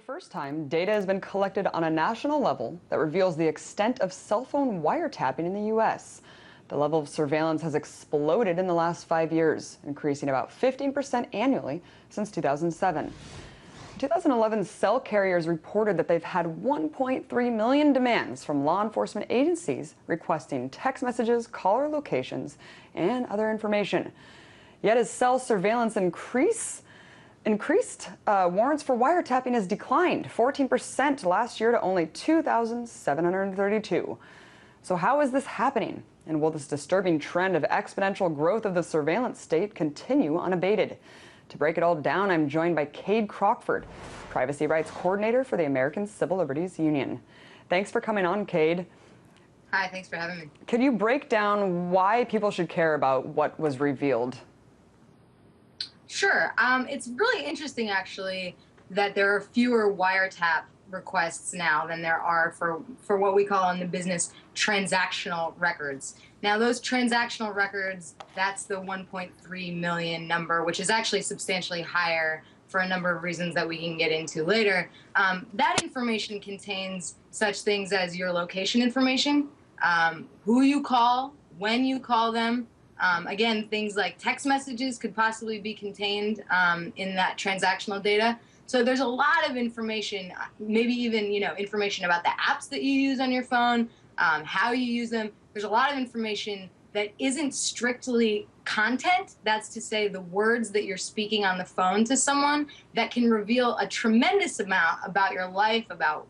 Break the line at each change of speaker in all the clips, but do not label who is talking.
first time, data has been collected on a national level that reveals the extent of cell phone wiretapping in the U.S. The level of surveillance has exploded in the last 5 years, increasing about 15% annually since 2007. In 2011, cell carriers reported that they've had 1.3 million demands from law enforcement agencies requesting text messages, caller locations, and other information. Yet as cell surveillance increased, warrants for wiretapping has declined 14% last year to only 2,732. So how is this happening? And will this disturbing trend of exponential growth of the surveillance state continue unabated? To break it all down, I'm joined by Cade Crockford, Privacy Rights Coordinator for the American Civil Liberties Union. Thanks for coming on, Cade.
Hi, thanks for having me.
Could you break down why people should care about what was revealed?
Sure. It's really interesting, actually, that there are fewer wiretap requests now than there are for what we call in the business transactional records. Now, those transactional records, that's the 1.3 million number, which is actually substantially higher for a number of reasons that we can get into later. That information contains such things as your location information, who you call, when you call them. Again, things like text messages could possibly be contained in that transactional data. So there's a lot of information, maybe even information about the apps that you use on your phone, how you use them. There's a lot of information that isn't strictly content. That's to say the words that you're speaking on the phone to someone that can reveal a tremendous amount about your life, about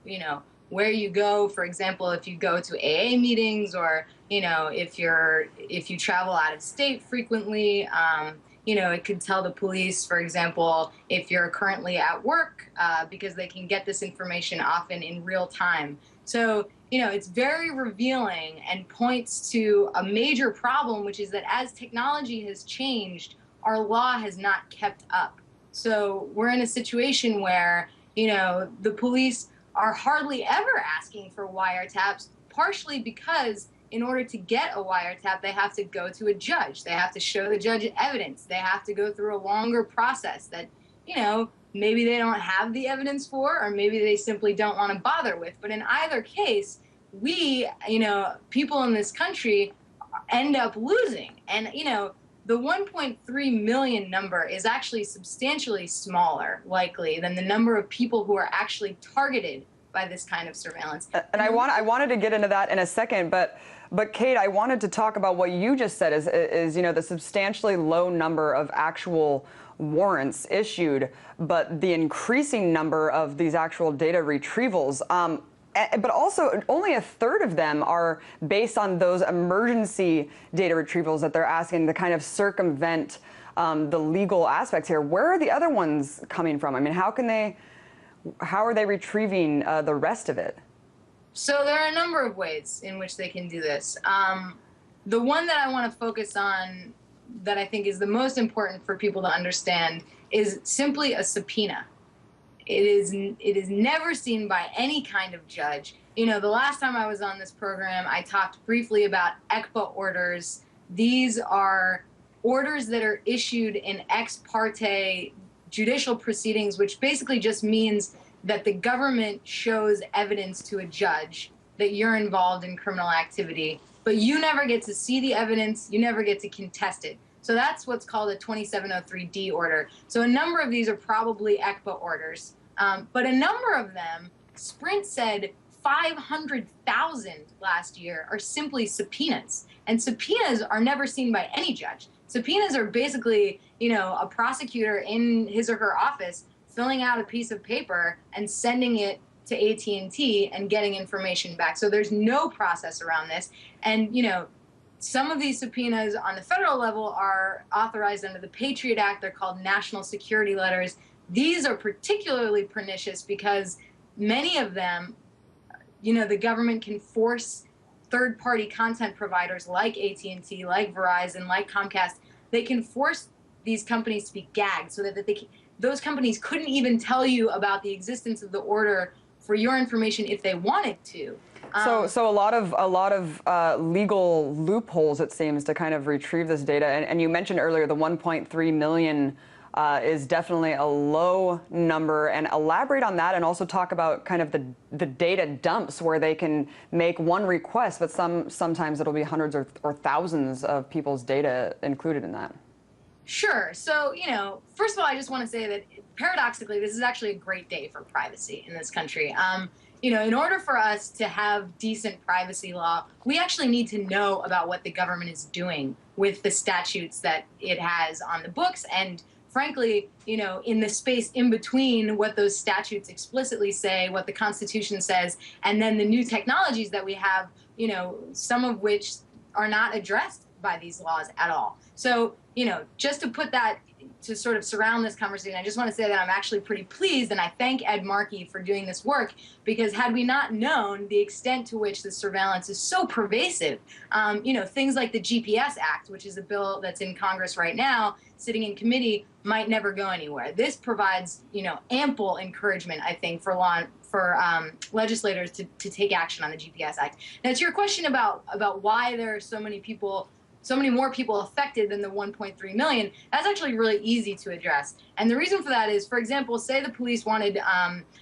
where you go. For example, if you go to AA meetings, or if you travel out of state frequently, it could tell the police, for example, if you're currently at work, because they can get this information often in real time. So it's very revealing and points to a major problem, which is that as technology has changed, our law has not kept up. So we're in a situation where the police are hardly ever asking for wiretaps, partially because in order to get a wiretap, they have to go to a judge. They have to show the judge evidence. They have to go through a longer process that, maybe they don't have the evidence for, or maybe they simply don't want to bother with. But in either case, we, people in this country end up losing. And, the 1.3 million number is actually substantially smaller, likely, than the number of people who are actually targeted by this kind of surveillance.
And I wanted to get into that in a second, but Cade, I wanted to talk about what you just said is the substantially low number of actual warrants issued, but the increasing number of these actual data retrievals. But also, only a third of them are based on those emergency data retrievals that they're asking to kind of circumvent the legal aspects here. Where are the other ones coming from? I mean, how are they retrieving the rest of it?
So there are a number of ways in which they can do this. The one that I want to focus on, that I think is the most important for people to understand, is simply a subpoena. It is never seen by any kind of judge. The last time I was on this program, I talked briefly about ECPA orders. These are orders that are issued in ex parte judicial proceedings, which basically just means that the government shows evidence to a judge that you're involved in criminal activity, but you never get to see the evidence, you never get to contest it. So that's what's called a 2703D order. So a number of these are probably ECPA orders, but a number of them, Sprint said 500,000 last year, are simply subpoenas. And subpoenas are never seen by any judge. Subpoenas are basically, a prosecutor in his or her office filling out a piece of paper and sending it to AT&T and getting information back. So there's no process around this. And, some of these subpoenas on the federal level are authorized under the Patriot Act. They're called national security letters. These are particularly pernicious because many of them, the government can force third-party content providers like AT&T, like Verizon, like Comcast. They can force these companies to be gagged so that those companies couldn't even tell you about the existence of the order for your information if they wanted to.
So a lot of legal loopholes, it seems, to kind of retrieve this data. And you mentioned earlier the 1.3 million is definitely a low number. And elaborate on that, and also talk about kind of the data dumps where they can make one request, but sometimes it'll be hundreds or thousands of people's data included in that.
Sure. So, first of all, I just want to say that paradoxically, this is actually a great day for privacy in this country. In order for us to have decent privacy law, we actually need to know about what the government is doing with the statutes that it has on the books. And frankly, in the space in between what those statutes explicitly say, what the Constitution says, and then the new technologies that we have, some of which are not addressed by these laws at all. So, just to put that, to sort of surround this conversation, I just want to say that I'm actually pretty pleased, and I thank Ed Markey for doing this work, because had we not known the extent to which the surveillance is so pervasive, things like the GPS Act, which is a bill that's in Congress right now, sitting in committee, might never go anywhere. This provides, ample encouragement, I think, for legislators to take action on the GPS Act. Now, to your question about why there are so many more people affected than the 1.3 million, that's actually really easy to address. And the reason for that is, for example, say the police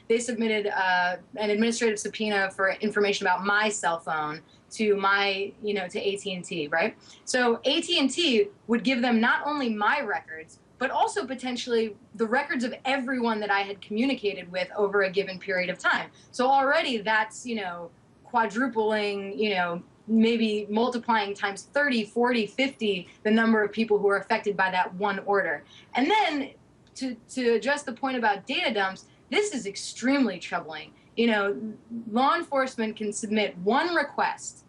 they submitted an administrative subpoena for information about my cell phone to to AT&T, right? So AT&T would give them not only my records, but also potentially the records of everyone that I had communicated with over a given period of time. So already that's, quadrupling, maybe multiplying times 30, 40, 50 the number of people who are affected by that one order. And then to address the point about data dumps, this is extremely troubling. Law enforcement can submit one request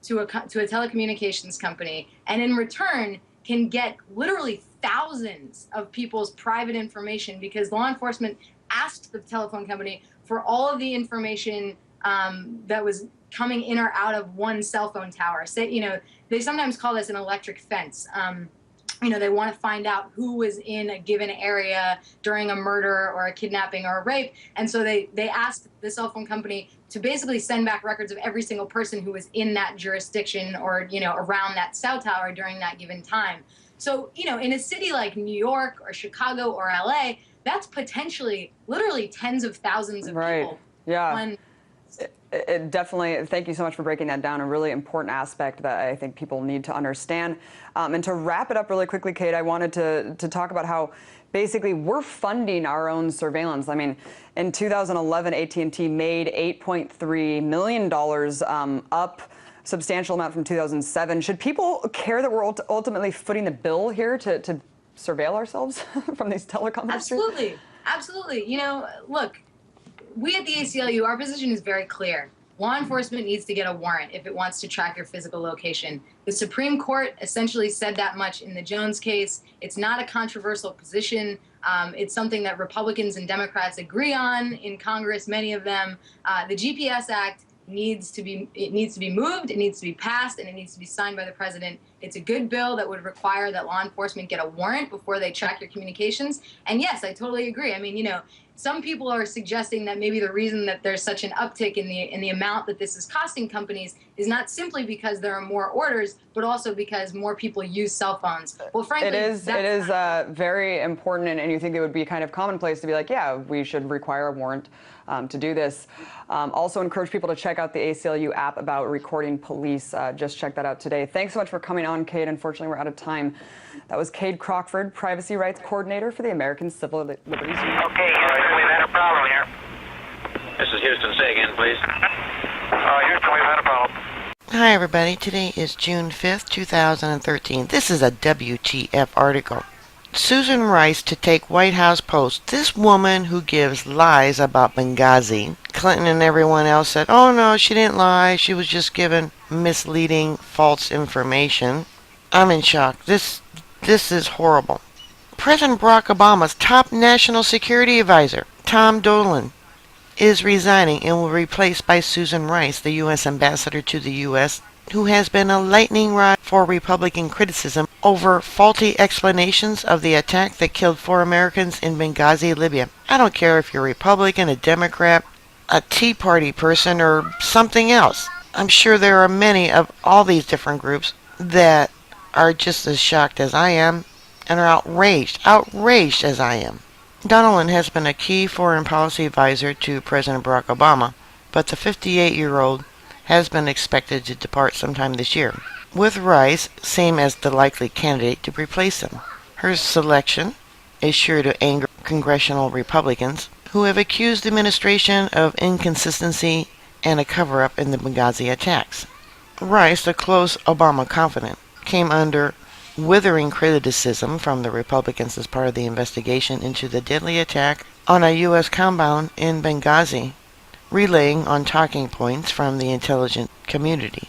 to a telecommunications company, and in return can get literally thousands of people's private information, because law enforcement asked the telephone company for all of the information that was coming in or out of one cell phone tower. They sometimes call this an electric fence. They want to find out who was in a given area during a murder or a kidnapping or a rape. And so they asked the cell phone company to basically send back records of every single person who was in that jurisdiction or, around that cell tower during that given time. So, in a city like New York or Chicago or LA, that's potentially literally tens of thousands of people.
Yeah. It definitely, thank you so much for breaking that down. A really important aspect that I think people need to understand. And to wrap it up really quickly, Kate, I wanted to talk about how basically we're funding our own surveillance. I mean, in 2011, AT&T made $8.3 million, up substantial amount from 2007. Should people care that we're ultimately footing the bill here to surveil ourselves from these telecom industries?
Absolutely. Look, we at the ACLU, our position is very clear. Law enforcement needs to get a warrant if it wants to track your physical location. The Supreme Court essentially said that much in the Jones case. It's not a controversial position. It's something that Republicans and Democrats agree on in Congress, many of them. The GPS Act needs to be moved, it needs to be passed, and it needs to be signed by the president. It's a good bill that would require that law enforcement get a warrant before they track your communications. And yes, I totally agree. I mean, some people are suggesting that maybe the reason that there's such an uptick in the amount that this is costing companies is not simply because there are more orders, but also because more people use cell phones. Well, frankly,
it is very important, and you think it would be kind of commonplace to be like, yeah, we should require a warrant to do this. Also encourage people to check out the ACLU app about recording police. Just check that out today. Thanks so much for coming on, Kate. Unfortunately, we're out of time. That was Cade Crockford, Privacy Rights Coordinator for the American Civil Liberties Union.
Okay, Houston, we've had a problem here. This is Houston. Say again, please. Houston, we've had a problem.
Hi, everybody. Today is June 5th, 2013. This is a WTF article. Susan Rice to take White House post. This woman who gives lies about Benghazi. Clinton and everyone else said, oh no, she didn't lie. She was just given misleading, false information. I'm in shock. This is horrible. President Barack Obama's top national security advisor, Tom Dolan, is resigning and will be replaced by Susan Rice, the U.S. ambassador to the U.S., who has been a lightning rod for Republican criticism over faulty explanations of the attack that killed 4 Americans in Benghazi, Libya. I don't care if you're a Republican, a Democrat, a Tea Party person, or something else. I'm sure there are many of all these different groups that are just as shocked as I am. and are outraged as I am. Donilon has been a key foreign policy advisor to President Barack Obama, but the 58-year-old has been expected to depart sometime this year, with Rice same as the likely candidate to replace him. Her selection is sure to anger congressional Republicans who have accused the administration of inconsistency and a cover-up in the Benghazi attacks. Rice, the close Obama confidant, came under withering criticism from the Republicans as part of the investigation into the deadly attack on a U.S. compound in Benghazi, relaying on talking points from the intelligence community.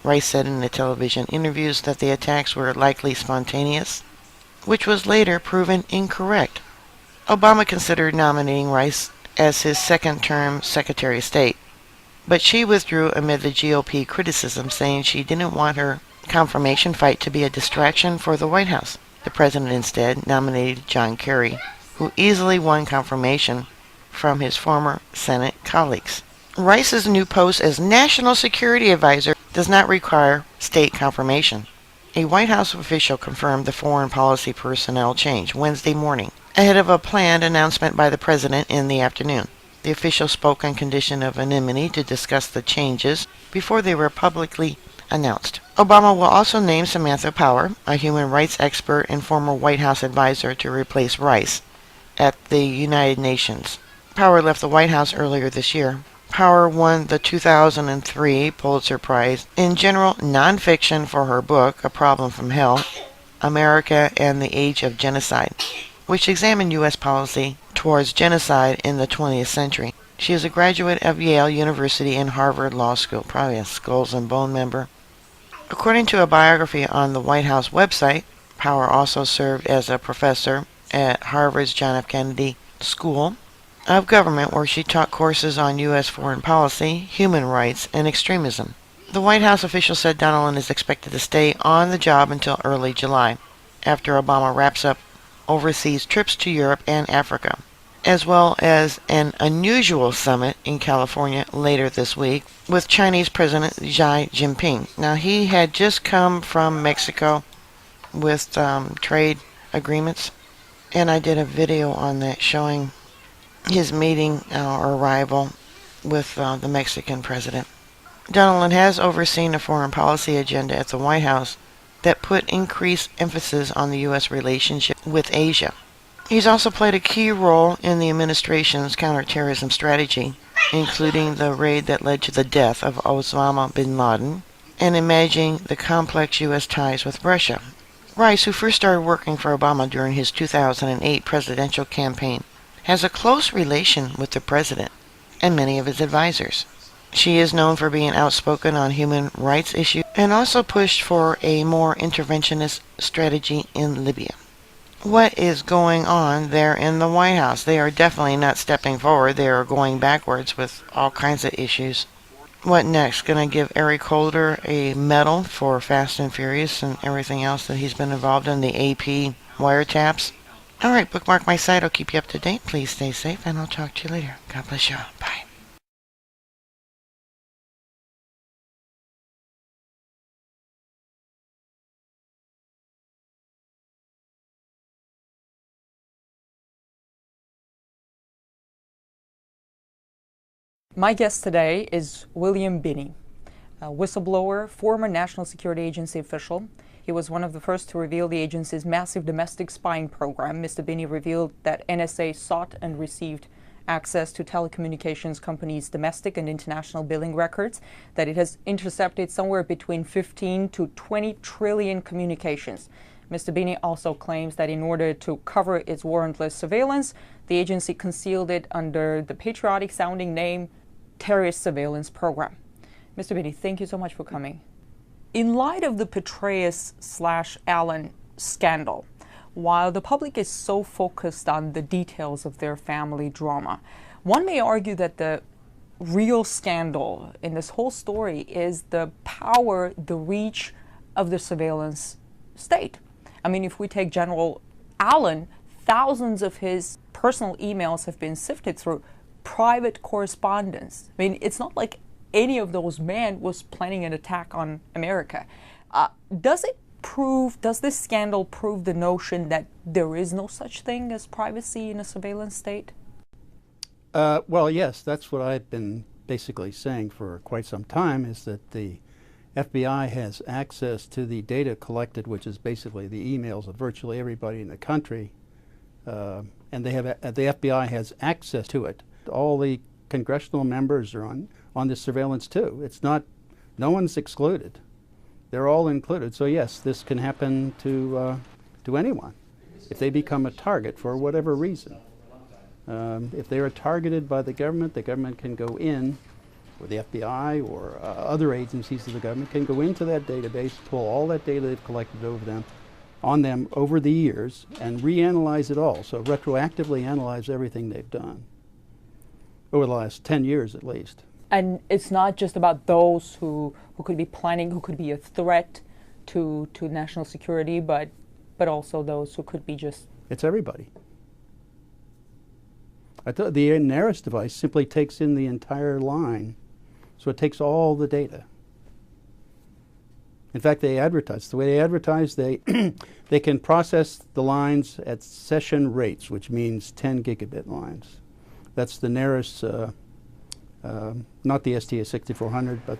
Rice said in the television interviews that the attacks were likely spontaneous, which was later proven incorrect. Obama considered nominating Rice as his second-term Secretary of State, but she withdrew amid the GOP criticism, saying she didn't want her confirmation fight to be a distraction for the White House. The president instead nominated John Kerry, who easily won confirmation from his former Senate colleagues. Rice's new post as National Security Advisor does not require state confirmation. A White House official confirmed the foreign policy personnel change Wednesday morning, ahead of a planned announcement by the president in the afternoon. The official spoke on condition of anonymity to discuss the changes before they were publicly announced. Obama will also name Samantha Power, a human rights expert and former White House advisor, to replace Rice at the United Nations. Power left the White House earlier this year. Power won the 2003 Pulitzer Prize in general nonfiction for her book, A Problem from Hell, America and the Age of Genocide, which examined U.S. policy towards genocide in the 20th century. She is a graduate of Yale University and Harvard Law School, probably a Skulls and Bone member. According to a biography on the White House website, Power also served as a professor at Harvard's John F. Kennedy School of Government, where she taught courses on U.S. foreign policy, human rights, and extremism. The White House official said Donilon is expected to stay on the job until early July, after Obama wraps up overseas trips to Europe and Africa, as well as an unusual summit in California later this week with Chinese President Xi Jinping. Now, he had just come from Mexico with trade agreements, and I did a video on that showing his meeting or arrival with the Mexican president. Donilon has overseen a foreign policy agenda at the White House that put increased emphasis on the U.S. relationship with Asia. He's also played a key role in the administration's counterterrorism strategy, including the raid that led to the death of Osama bin Laden, and in managing the complex U.S. ties with Russia. Rice, who first started working for Obama during his 2008 presidential campaign, has a close relation with the president and many of his advisors. She is known for being outspoken on human rights issues and also pushed for a more interventionist strategy in Libya. What is going on there in the White House? They are definitely not stepping forward. They are going backwards with all kinds of issues. What next? Gonna give Eric Holder a medal for Fast and Furious and everything else that he's been involved in, the AP wiretaps? Alright, bookmark my site. I'll keep you up to date. Please stay safe, and I'll talk to you later. God bless you. Bye.
My guest today is William Binney, a whistleblower, former National Security Agency official. He was one of the first to reveal the agency's massive domestic spying program. Mr. Binney revealed that NSA sought and received access to telecommunications companies' domestic and international billing records, that it has intercepted somewhere between 15 to 20 trillion communications. Mr. Binney also claims that in order to cover its warrantless surveillance, the agency concealed it under the patriotic-sounding name Terrorist Surveillance Program. Mr. Binney, thank you so much for coming. In light of the Petraeus/Allen scandal, while the public is so focused on the details of their family drama, one may argue that the real scandal in this whole story is the power, the reach of the surveillance state. I mean, if we take General Allen, thousands of his personal emails have been sifted through private correspondence. I mean, it's not like any of those men was planning an attack on America. Does it does this scandal prove the notion that there is no such thing as privacy in a surveillance state?
Well, yes, that's what I've been basically saying for quite some time, is that the FBI has access to the data collected, which is basically the emails of virtually everybody in the country, and the FBI has access to it. All the congressional members are on this surveillance too. It's not, no one's excluded. They're all included. So yes, this can happen to anyone if they become a target for whatever reason. If they are targeted by the government can go in, or the FBI or other agencies of the government can go into that database, pull all that data they've collected on them over the years, and reanalyze it all. So retroactively analyze everything they've done over the last 10 years at least.
And it's not just about those who could be planning, who could be a threat to national security, but also those who could be just...
It's everybody. The NARIS device simply takes in the entire line, so it takes all the data. In fact, they advertise. The way they advertise, they can process the lines at session rates, which means 10 gigabit lines. That's the NARIS, not the STA6400, but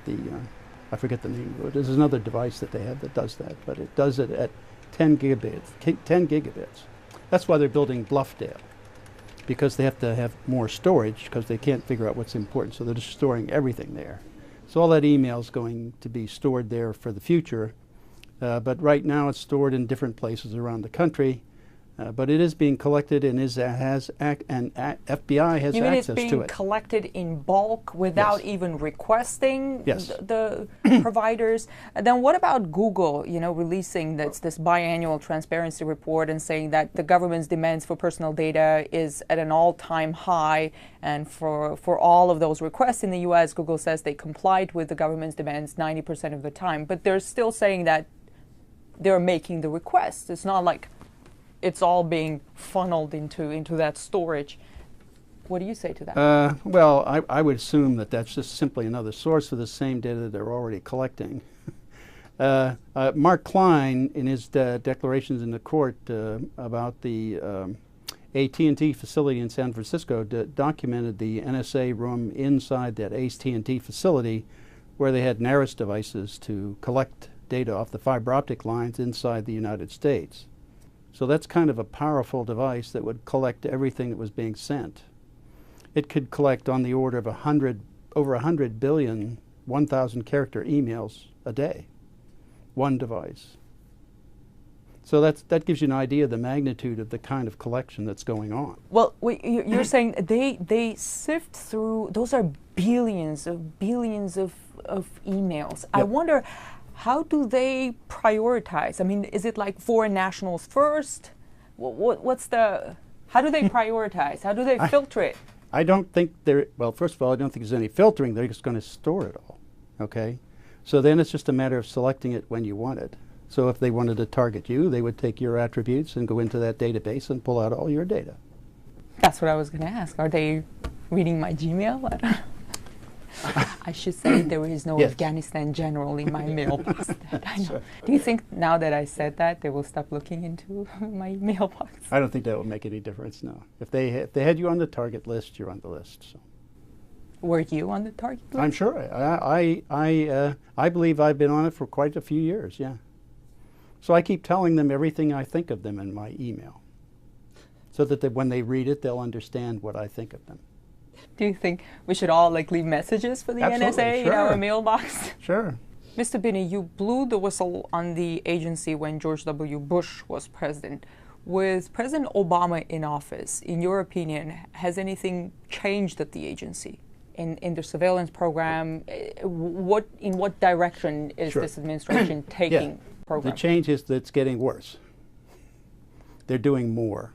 I forget the name of it. There's another device that they have that does that, but it does it at 10 gigabits. That's why they're building Bluffdale, because they have to have more storage because they can't figure out what's important. So they're just storing everything there. So all that email is going to be stored there for the future. But right now it's stored in different places around the country. But it is being collected and FBI has access to it.
You mean it's being collected in bulk without even requesting the providers? And then what about Google, releasing this biannual transparency report and saying that the government's demands for personal data is at an all-time high, and for all of those requests in the U.S., Google says they complied with the government's demands 90% of the time. But they're still saying that they're making the requests. It's not like it's all being funneled into that storage. What do you say to that?
Well, I would assume that that's just simply another source of the same data they're already collecting. Mark Klein, in his declarations in the court about the AT&T facility in San Francisco, documented the NSA room inside that AT&T facility where they had NARIS devices to collect data off the fiber optic lines inside the United States. So that's kind of a powerful device that would collect everything that was being sent. It could collect on the order of over 100 billion 1,000 character emails a day, one device. So that gives you an idea of the magnitude of the kind of collection that's going on.
Well, you're saying they sift through, those are billions of emails. Yep. I wonder, how do they prioritize? I mean, is it like foreign nationals first? How do they prioritize? How do they filter it?
I don't think well, first of all, I don't think there's any filtering. They're just going to store it all, okay? So then it's just a matter of selecting it when you want it. So if they wanted to target you, they would take your attributes and go into that database and pull out all your data.
That's what I was going to ask. Are they reading my Gmail? I don't know. I should say there is no Afghanistan general in my mailbox. I know. Sure. Do you think now that I said that, they will stop looking into my mailbox?
I don't think that will make any difference, no. If they had you on the target list, you're on the list. So.
Were you on the target list?
I'm sure. I believe I've been on it for quite a few years, yeah. So I keep telling them everything I think of them in my email, so that when they read it, they'll understand what I think of them.
Do you think we should all leave messages for the NSA in our mailbox?
Sure.
Mr. Binney, you blew the whistle on the agency when George W. Bush was president. With President Obama in office, in your opinion, has anything changed at the agency in the surveillance program? In what direction is this administration taking program?
The change is that it's getting worse. They're doing more.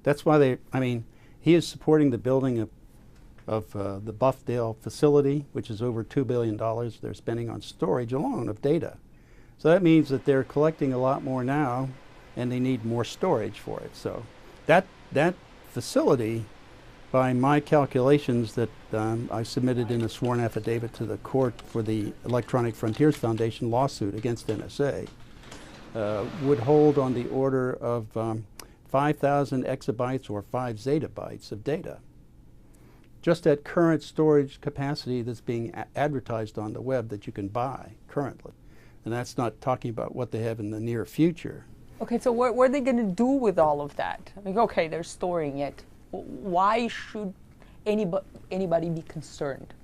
That's why he is supporting the building of the Bluffdale facility, which is over $2 billion they're spending on storage alone of data. So that means that they're collecting a lot more now, and they need more storage for it. So that facility, by my calculations that I submitted in a sworn affidavit to the court for the Electronic Frontiers Foundation lawsuit against NSA, would hold on the order of 5,000 exabytes or 5 zettabytes of data. Just at current storage capacity that's being advertised on the web that you can buy currently. And that's not talking about what they have in the near future.
Okay, so what are they going to do with all of that? Like, okay, they're storing it. Why should anybody be concerned?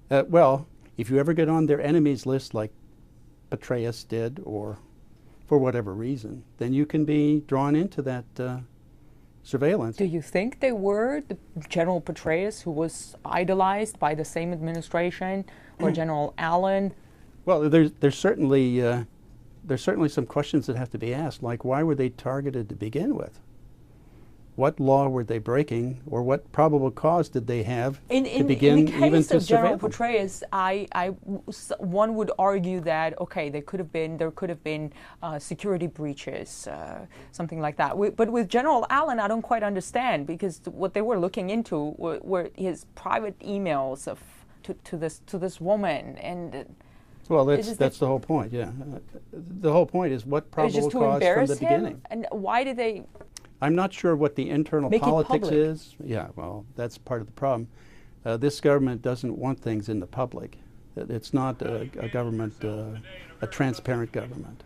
Well, if you ever get on their enemies list like Petraeus did, or for whatever reason, then you can be drawn into that surveillance.
Do you think they were the General Petraeus, who was idolized by the same administration, or General Allen?
Well, there's certainly some questions that have to be asked, like why were they targeted to begin with? What law were they breaking, or what probable cause did they have to begin even to surveil them?
In the case of General Petraeus, one would argue that okay, there could have been security breaches, something like that. But with General Allen, I don't quite understand, because what they were looking into were his private emails to this woman, and
well, that's the whole point. Yeah, the whole point is what probable cause from the beginning.
And why did they?
I'm not sure what the internal politics is. Yeah, well, that's part of the problem. This government doesn't want things in the public. It's not a government, a transparent government.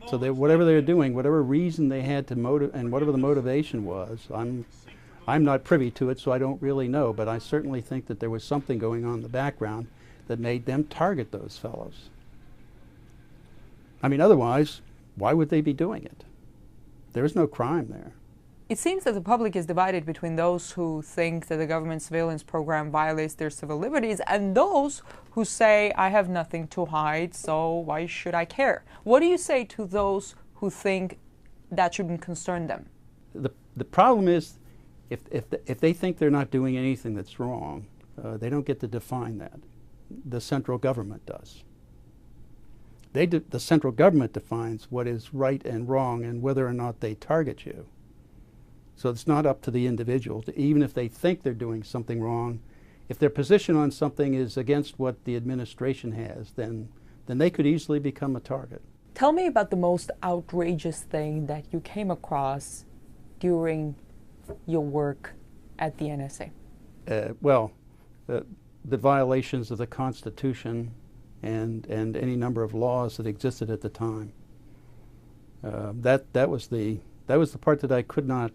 So whatever they're doing, whatever reason they had to and whatever the motivation was, I'm not privy to it, so I don't really know. But I certainly think that there was something going on in the background that made them target those fellows. I mean, otherwise, why would they be doing it? There is no crime there.
It seems that the public is divided between those who think that the government surveillance program violates their civil liberties and those who say, I have nothing to hide, so why should I care? What do you say to those who think that shouldn't concern them?
The problem is, if they think they're not doing anything that's wrong, they don't get to define that. The central government does. The central government defines what is right and wrong and whether or not they target you. So it's not up to the individual, even if they think they're doing something wrong. If their position on something is against what the administration has, then they could easily become a target.
Tell me about the most outrageous thing that you came across during your work at the NSA.
The violations of the Constitution and any number of laws that existed at the time. That was the part that I could not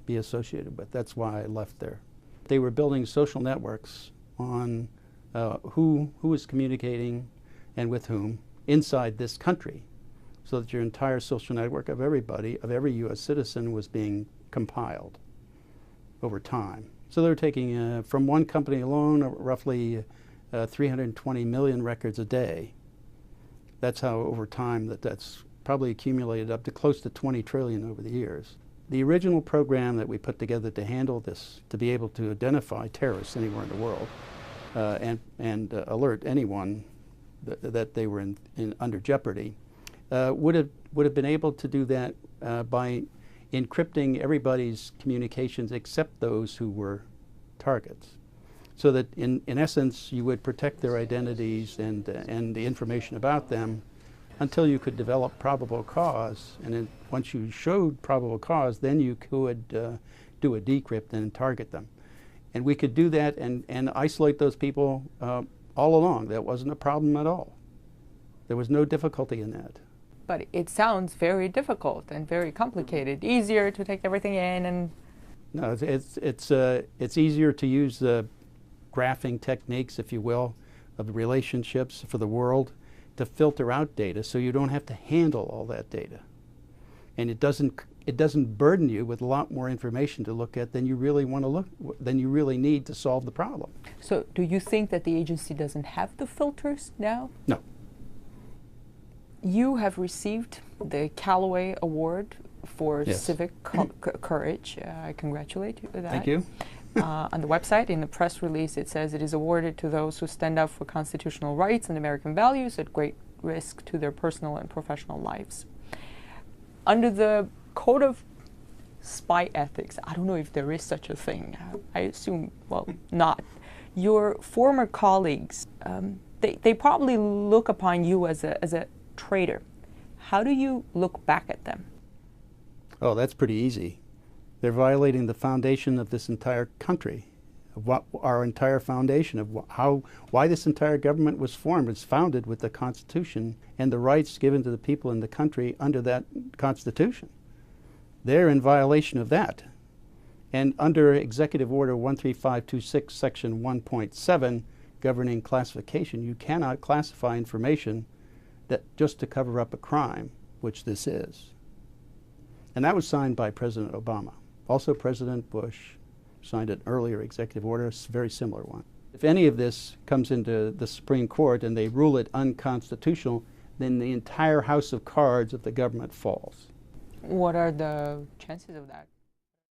be associated with. That's why I left there. They were building social networks on who was communicating and with whom inside this country, so that your entire social network of everybody, of every U.S. citizen, was being compiled over time. So they were taking, from one company alone, roughly 320 million records a day. That's how, over time, that's probably accumulated up to close to 20 trillion over the years. The original program that we put together to handle this, to be able to identify terrorists anywhere in the world and alert anyone that they were under jeopardy, would have been able to do that by encrypting everybody's communications except those who were targets. So that in essence you would protect their identities and the information about them until you could develop probable cause. And then once you showed probable cause, then you could do a decrypt and target them. And we could do that and isolate those people all along. That wasn't a problem at all. There was no difficulty in that.
But it sounds very difficult and very complicated. Easier to take everything in and...
No, it's easier to use the graphing techniques, if you will, of the relationships for the world to filter out data, so you don't have to handle all that data. And it doesn't burden you with a lot more information to look at than you really want to than you really need to solve the problem.
So do you think that the agency doesn't have the filters now?
No.
You have received the Callaway Award for civic courage. I congratulate you for that.
Thank you.
On the website, in the press release, it says it is awarded to those who stand up for constitutional rights and American values at great risk to their personal and professional lives. Under the Code of Spy Ethics, I don't know if there is such a thing. I assume, well, not. Your former colleagues, they probably look upon you as a traitor. How do you look back at them?
Oh, that's pretty easy. They're violating the foundation of this entire country, of what our entire foundation of why this entire government was formed. It's founded with the Constitution and the rights given to the people in the country under that Constitution. They're in violation of that. And under Executive Order 13526, Section 1.7, governing classification, you cannot classify information that just to cover up a crime, which this is. And that was signed by President Obama. Also, President Bush signed an earlier executive order, a very similar one. If any of this comes into the Supreme Court and they rule it unconstitutional, then the entire house of cards of the government falls.
What are the chances of that?